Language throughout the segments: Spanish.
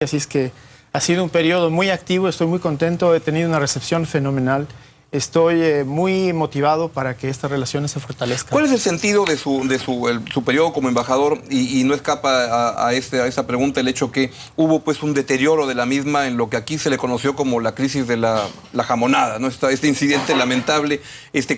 Así es que ha sido un periodo muy activo, estoy muy contento, he tenido una recepción fenomenal. Estoy muy motivado para que estas relaciones se fortalezcan. ¿Cuál es el sentido de su periodo como embajador? Y no escapa a esa pregunta el hecho que hubo pues un deterioro de la misma en lo que aquí se le conoció como la crisis de la jamonada, ¿no? Este incidente lamentable.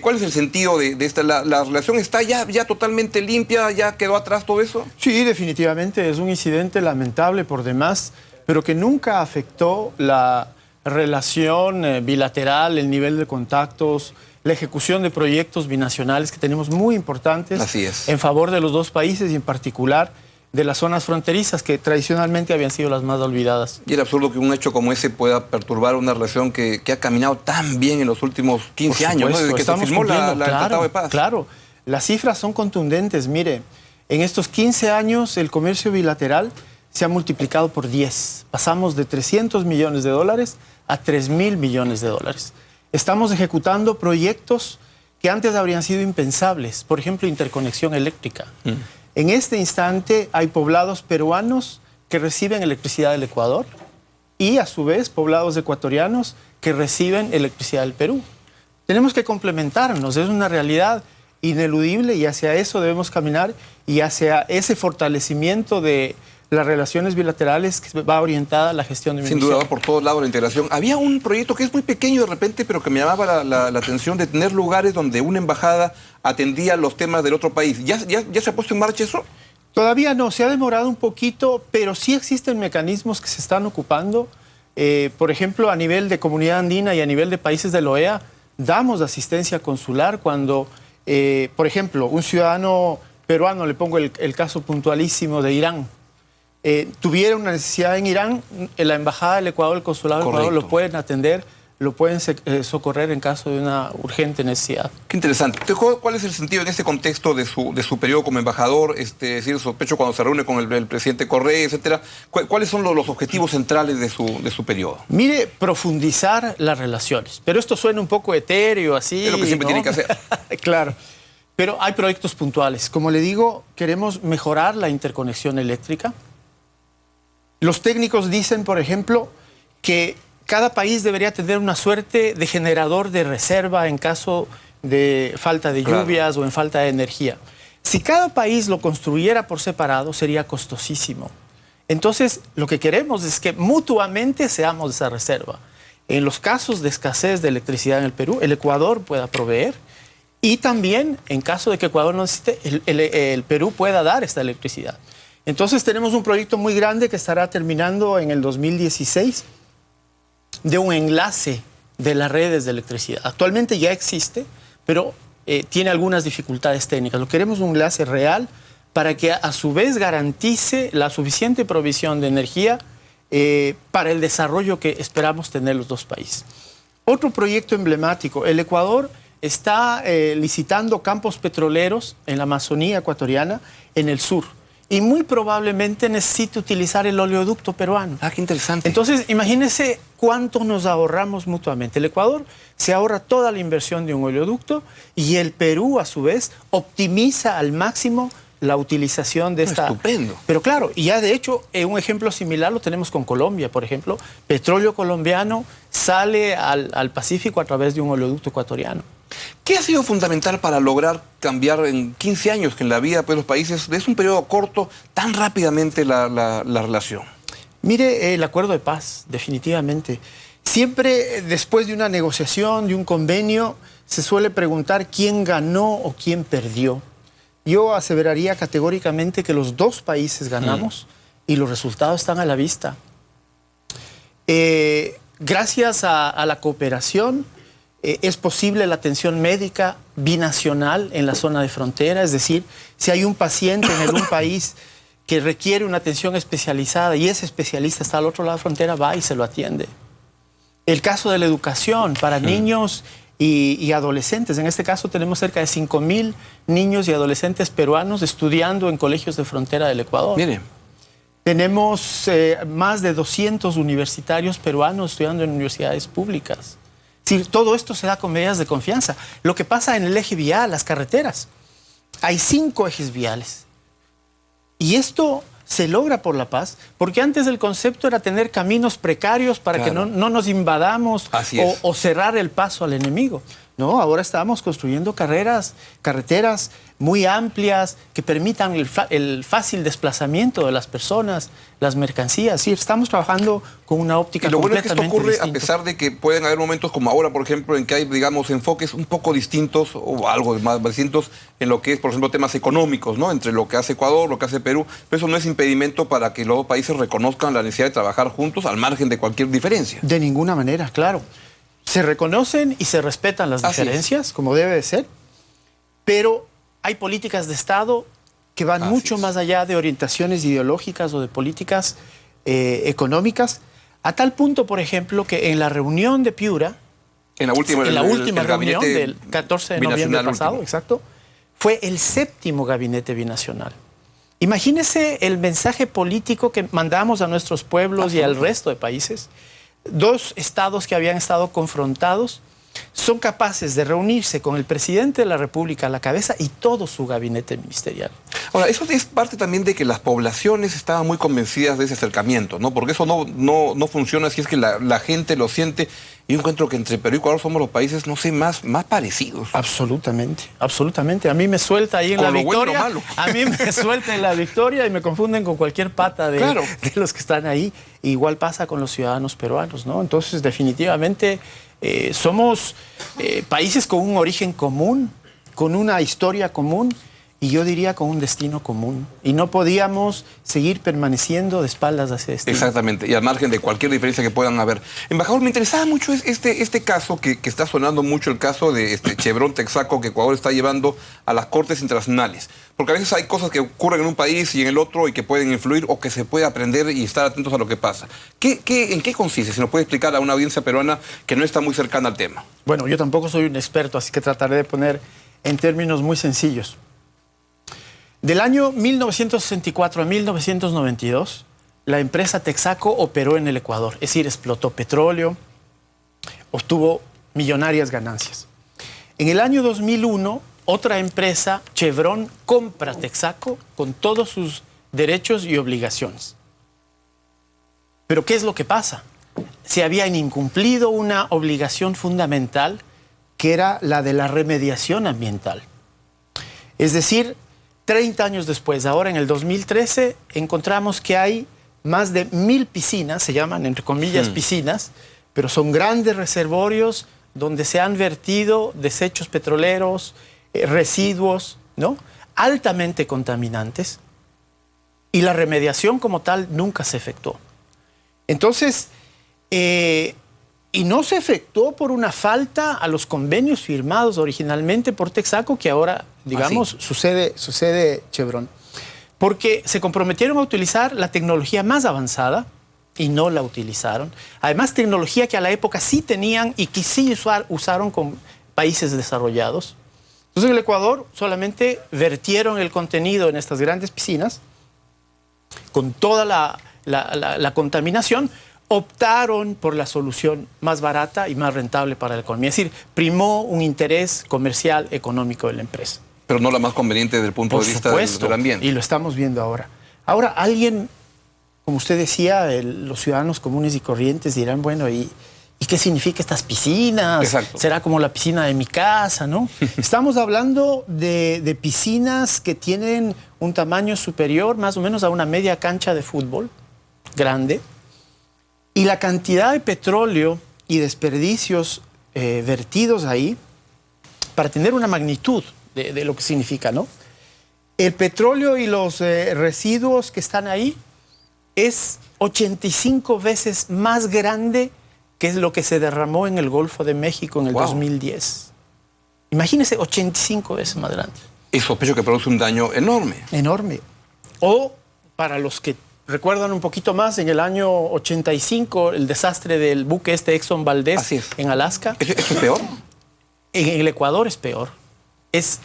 ¿Cuál es el sentido de esta? ¿La relación está ya totalmente limpia? ¿Ya quedó atrás todo eso? Sí, definitivamente es un incidente lamentable por demás, pero que nunca afectó la relación bilateral, el nivel de contactos, la ejecución de proyectos binacionales que tenemos muy importantes. Así es. En favor de los dos países y en particular de las zonas fronterizas que tradicionalmente habían sido las más olvidadas. Y es absurdo que un hecho como ese pueda perturbar una relación que ha caminado tan bien en los últimos 15 años, ¿no? Desde que se firmó el Tratado de Paz. Claro, las cifras son contundentes. Mire, en estos 15 años el comercio bilateral se ha multiplicado por 10. Pasamos de 300 millones de dólares a 3.000 millones de dólares. Estamos ejecutando proyectos que antes habrían sido impensables. Por ejemplo, interconexión eléctrica. En este instante hay poblados peruanos que reciben electricidad del Ecuador y, a su vez, poblados ecuatorianos que reciben electricidad del Perú. Tenemos que complementarnos. Es una realidad ineludible y hacia eso debemos caminar y hacia ese fortalecimiento de las relaciones bilaterales que va orientada a la gestión de migración. Sin duda, va por todos lados la integración. Había un proyecto que es muy pequeño de repente, pero que me llamaba la atención, de tener lugares donde una embajada atendía los temas del otro país. ¿Ya se ha puesto en marcha eso? Todavía no, se ha demorado un poquito, pero sí existen mecanismos que se están ocupando. Por ejemplo, a nivel de Comunidad Andina y a nivel de países de la OEA, damos asistencia consular cuando, por ejemplo, un ciudadano peruano, le pongo el caso puntualísimo de Irán, tuviera una necesidad en Irán, la embajada del Ecuador, el consulado del Ecuador lo pueden atender, lo pueden socorrer en caso de una urgente necesidad. Qué interesante. ¿Cuál es el sentido en este contexto de su periodo como embajador? Es decir, sospecho cuando se reúne con el presidente Correa, etcétera. ¿Cuáles son los objetivos centrales de su periodo? Mire, profundizar las relaciones. Pero esto suena un poco etéreo, así. Es lo que siempre tiene que hacer. Claro. Pero hay proyectos puntuales. Como le digo, queremos mejorar la interconexión eléctrica. Los técnicos dicen, por ejemplo, que cada país debería tener una suerte de generador de reserva en caso de falta de lluvias o en falta de energía. Si cada país lo construyera por separado, sería costosísimo. Entonces, lo que queremos es que mutuamente seamos esa reserva. En los casos de escasez de electricidad en el Perú, el Ecuador pueda proveer y también, en caso de que Ecuador no necesite, el Perú pueda dar esta electricidad. Entonces tenemos un proyecto muy grande que estará terminando en el 2016 de un enlace de las redes de electricidad. Actualmente ya existe, pero tiene algunas dificultades técnicas. Lo queremos un enlace real para que a su vez garantice la suficiente provisión de energía para el desarrollo que esperamos tener los dos países. Otro proyecto emblemático, el Ecuador está licitando campos petroleros en la Amazonía ecuatoriana en el sur. Y muy probablemente necesite utilizar el oleoducto peruano. Ah, qué interesante. Entonces, imagínense cuánto nos ahorramos mutuamente. El Ecuador se ahorra toda la inversión de un oleoducto y el Perú, a su vez, optimiza al máximo la utilización de esta... Estupendo. Pero claro, y ya de hecho, un ejemplo similar lo tenemos con Colombia, por ejemplo. Petróleo colombiano sale al Pacífico a través de un oleoducto ecuatoriano. ¿Qué ha sido fundamental para lograr cambiar en 15 años que en la vida de los países, es un periodo corto, tan rápidamente la relación? Mire, el acuerdo de paz, definitivamente. Siempre después de una negociación, de un convenio, se suele preguntar quién ganó o quién perdió. Yo aseveraría categóricamente que los dos países ganamos y los resultados están a la vista. Gracias a la cooperación, es posible la atención médica binacional en la zona de frontera, es decir, si hay un paciente en un país que requiere una atención especializada y ese especialista está al otro lado de la frontera, va y se lo atiende. El caso de la educación para niños y adolescentes, en este caso tenemos cerca de 5.000 niños y adolescentes peruanos estudiando en colegios de frontera del Ecuador. Mire. Tenemos más de 200 universitarios peruanos estudiando en universidades públicas. Sí, todo esto se da con medidas de confianza. Lo que pasa en el eje vial, las carreteras. Hay 5 ejes viales. Y esto se logra por la paz, porque antes el concepto era tener caminos precarios para que no nos invadamos o cerrar el paso al enemigo. No, ahora estamos construyendo carreteras muy amplias que permitan el fácil desplazamiento de las personas, las mercancías. Sí, estamos trabajando con una óptica completamente distinta. Y lo bueno es que esto ocurre a pesar de que pueden haber momentos como ahora, por ejemplo, en que hay, digamos, enfoques un poco distintos o algo más distintos en lo que es, por ejemplo, temas económicos, ¿no? Entre lo que hace Ecuador, lo que hace Perú. Pero eso no es impedimento para que los dos países reconozcan la necesidad de trabajar juntos al margen de cualquier diferencia. De ninguna manera, claro. Se reconocen y se respetan las diferencias, como debe de ser, pero hay políticas de Estado que van mucho más allá de orientaciones ideológicas o de políticas económicas, a tal punto, por ejemplo, que en la reunión de Piura, en la última reunión del 14 de noviembre pasado, exacto, fue el 7º gabinete binacional. Imagínese el mensaje político que mandamos a nuestros pueblos y al resto de países. 2 estados que habían estado confrontados son capaces de reunirse con el presidente de la República a la cabeza y todo su gabinete ministerial. Ahora, eso es parte también de que las poblaciones estaban muy convencidas de ese acercamiento, ¿no? Porque eso no funciona si es que la gente lo siente. Y yo encuentro que entre Perú y Ecuador somos los países, no sé, más parecidos. Absolutamente, absolutamente. A mí me suelta ahí en la victoria. A mí me suelta en la victoria y me confunden con cualquier pata de los que están ahí. Igual pasa con los ciudadanos peruanos, ¿no? Entonces, definitivamente, somos países con un origen común, con una historia común, y yo diría con un destino común. Y no podíamos seguir permaneciendo de espaldas hacia este. Exactamente, y al margen de cualquier diferencia que puedan haber. Embajador, me interesaba mucho este caso que está sonando mucho, el caso de Chevron Texaco, que Ecuador está llevando a las cortes internacionales. Porque a veces hay cosas que ocurren en un país y en el otro y que pueden influir o que se puede aprender y estar atentos a lo que pasa. ¿En qué consiste? Si nos puede explicar a una audiencia peruana que no está muy cercana al tema. Bueno, yo tampoco soy un experto, así que trataré de poner en términos muy sencillos. Del año 1964 a 1992, la empresa Texaco operó en el Ecuador, es decir, explotó petróleo, obtuvo millonarias ganancias. En el año 2001, otra empresa, Chevron, compra Texaco con todos sus derechos y obligaciones. Pero ¿qué es lo que pasa? Se habían incumplido una obligación fundamental, que era la de la remediación ambiental. Es decir, 30 años después, ahora en el 2013, encontramos que hay más de 1000 piscinas, se llaman entre comillas piscinas, pero son grandes reservorios donde se han vertido desechos petroleros, residuos, ¿no?, altamente contaminantes, y la remediación como tal nunca se efectuó. Entonces, y no se efectuó por una falta a los convenios firmados originalmente por Texaco, que ahora, digamos, sucede Chevron. Porque se comprometieron a utilizar la tecnología más avanzada y no la utilizaron. Además, tecnología que a la época sí tenían y que sí usaron con países desarrollados. Entonces, en el Ecuador solamente vertieron el contenido en estas grandes piscinas con toda la contaminación. Optaron por la solución más barata y más rentable para la economía. Es decir, primó un interés comercial, económico de la empresa. Pero no la más conveniente desde el punto de vista del ambiente. Y lo estamos viendo ahora. Ahora, alguien, como usted decía, los ciudadanos comunes y corrientes dirán, bueno, ¿y qué significa estas piscinas? Exacto. Será como la piscina de mi casa, ¿no? Estamos hablando de piscinas que tienen un tamaño superior más o menos a una media cancha de fútbol, grande. Y la cantidad de petróleo y desperdicios vertidos ahí, para tener una magnitud de lo que significa, ¿no? El petróleo y los residuos que están ahí es 85 veces más grande que lo que se derramó en el Golfo de México en el 2010. Imagínese, 85 veces más grande. Y sospecho que produce un daño enorme. Enorme. O, para los que recuerdan un poquito más, en el año 85, el desastre del buque Exxon Valdez en Alaska. ¿Eso es peor? En el Ecuador es peor. Es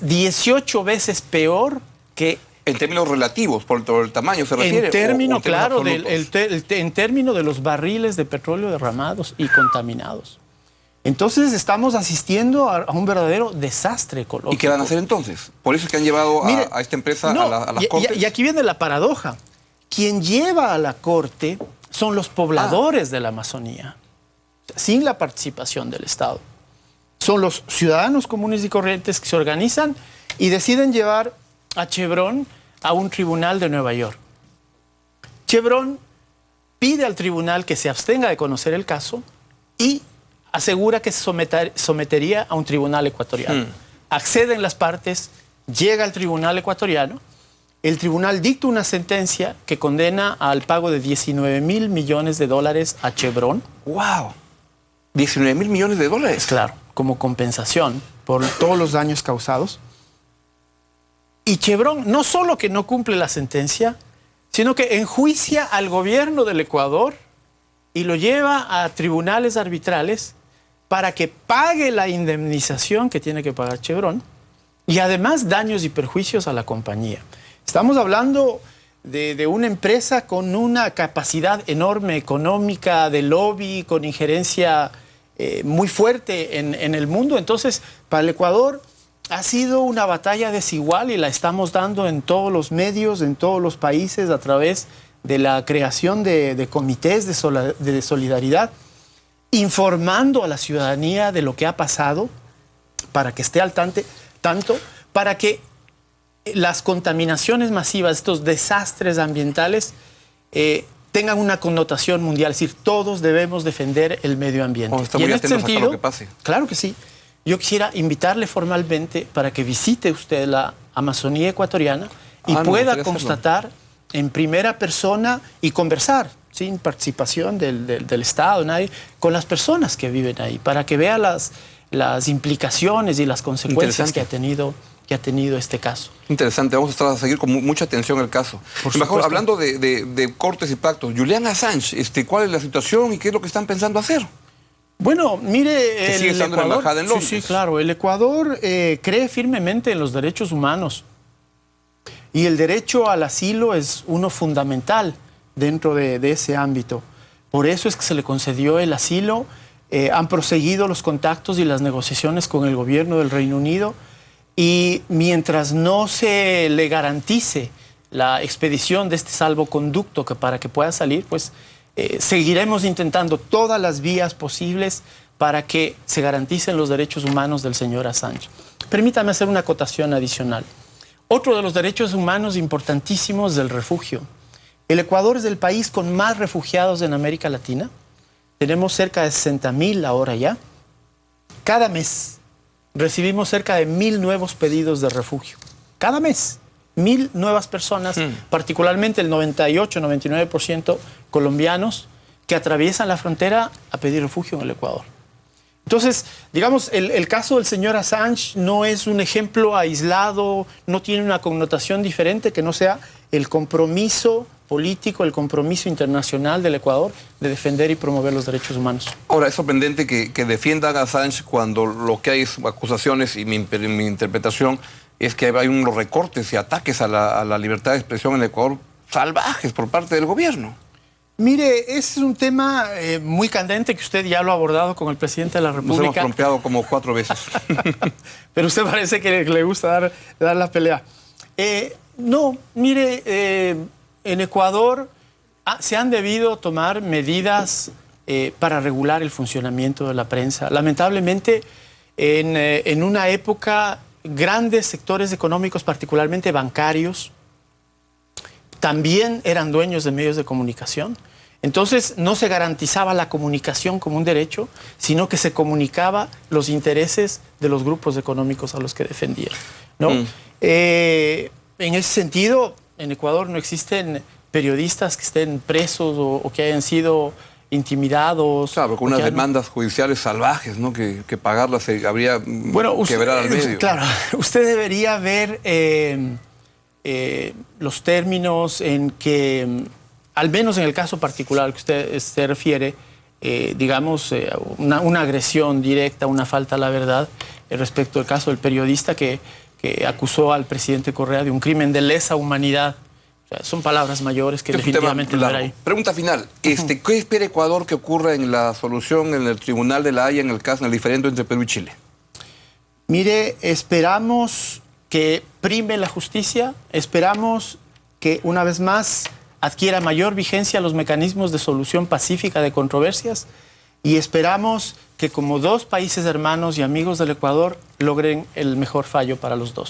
18 veces peor que... En términos relativos, por el tamaño se refiere. En términos, claro, en términos de los barriles de petróleo derramados y contaminados. Entonces estamos asistiendo a un verdadero desastre ecológico. ¿Y qué van a hacer entonces? Por eso es que han llevado a esta empresa a las cortes. Y aquí viene la paradoja. Quien lleva a la corte son los pobladores de la Amazonía, sin la participación del Estado. Son los ciudadanos comunes y corrientes que se organizan y deciden llevar a Chevron a un tribunal de Nueva York. Chevron pide al tribunal que se abstenga de conocer el caso y asegura que se sometería a un tribunal ecuatoriano. Acceden las partes, llega al tribunal ecuatoriano, el tribunal dicta una sentencia que condena al pago de $19 mil millones a Chevron. ¡Wow! ¿19 mil millones de dólares? Claro, como compensación por todos los daños causados. Y Chevron no solo que no cumple la sentencia, sino que enjuicia al gobierno del Ecuador y lo lleva a tribunales arbitrales para que pague la indemnización que tiene que pagar Chevron y además daños y perjuicios a la compañía. Estamos hablando de una empresa con una capacidad enorme económica, de lobby, con injerencia muy fuerte en el mundo. Entonces, para el Ecuador ha sido una batalla desigual y la estamos dando en todos los medios, en todos los países, a través de la creación de comités de solidaridad, informando a la ciudadanía de lo que ha pasado para que esté al tanto, para que las contaminaciones masivas, estos desastres ambientales, tengan una connotación mundial. Es decir, todos debemos defender el medio ambiente. Y en este sentido, lo que pase. Claro que sí. Yo quisiera invitarle formalmente para que visite usted la Amazonía ecuatoriana y pueda constatar en primera persona y conversar, sin participación del Estado, nadie, con las personas que viven ahí, para que vea las implicaciones y las consecuencias que ha tenido este caso. Interesante, vamos a seguir con mucha atención el caso. Mejor, hablando de cortes y pactos, Julian Assange, ¿cuál es la situación y qué es lo que están pensando hacer? Bueno, mire, sigue estando en la embajada en Londres. Sí, claro. El Ecuador cree firmemente en los derechos humanos y el derecho al asilo es uno fundamental dentro de ese ámbito. Por eso es que se le concedió el asilo. Han proseguido los contactos y las negociaciones con el gobierno del Reino Unido y mientras no se le garantice la expedición de este salvoconducto para que pueda salir, pues seguiremos intentando todas las vías posibles para que se garanticen los derechos humanos del señor Assange. Permítame hacer una acotación adicional. Otro de los derechos humanos importantísimos es el refugio. El Ecuador es el país con más refugiados en América Latina. Tenemos cerca de 60.000 ahora ya. Cada mes recibimos cerca de 1.000 nuevos pedidos de refugio. Cada mes. 1.000 nuevas personas, particularmente el 98-99% colombianos que atraviesan la frontera a pedir refugio en el Ecuador. Entonces, digamos, el caso del señor Assange no es un ejemplo aislado, no tiene una connotación diferente que no sea el compromiso político, el compromiso internacional del Ecuador de defender y promover los derechos humanos. Ahora, es sorprendente que defiendan a Assange cuando lo que hay es acusaciones y mi interpretación es que hay unos recortes y ataques a la libertad de expresión en el Ecuador salvajes por parte del gobierno. Mire, ese es un tema muy candente que usted ya lo ha abordado con el presidente de la República. Nos hemos trompeado como 4 veces. Pero usted parece que le gusta dar la pelea. No, mire, en Ecuador se han debido tomar medidas para regular el funcionamiento de la prensa. Lamentablemente, en una época, grandes sectores económicos, particularmente bancarios, también eran dueños de medios de comunicación. Entonces no se garantizaba la comunicación como un derecho, sino que se comunicaba los intereses de los grupos económicos a los que defendían, ¿no? En ese sentido, en Ecuador no existen periodistas que estén presos o que hayan sido intimidados. Claro, con unas demandas judiciales salvajes, ¿no? Que pagarlas habría quebrar al medio. Claro, usted debería ver los términos en que, al menos en el caso particular que usted se refiere, digamos, una agresión directa, una falta a la verdad respecto al caso del periodista que acusó al presidente Correa de un crimen de lesa humanidad O sea, son palabras mayores que Es un tema definitivamente no era largo. ahí. Pregunta final. ¿Qué espera Ecuador que ocurra en la solución en el Tribunal de la Haya en el caso del diferendo entre Perú y Chile? Mire, esperamos que prime la justicia, esperamos que una vez más adquiera mayor vigencia los mecanismos de solución pacífica de controversias y esperamos que como dos países hermanos y amigos del Ecuador logren el mejor fallo para los dos.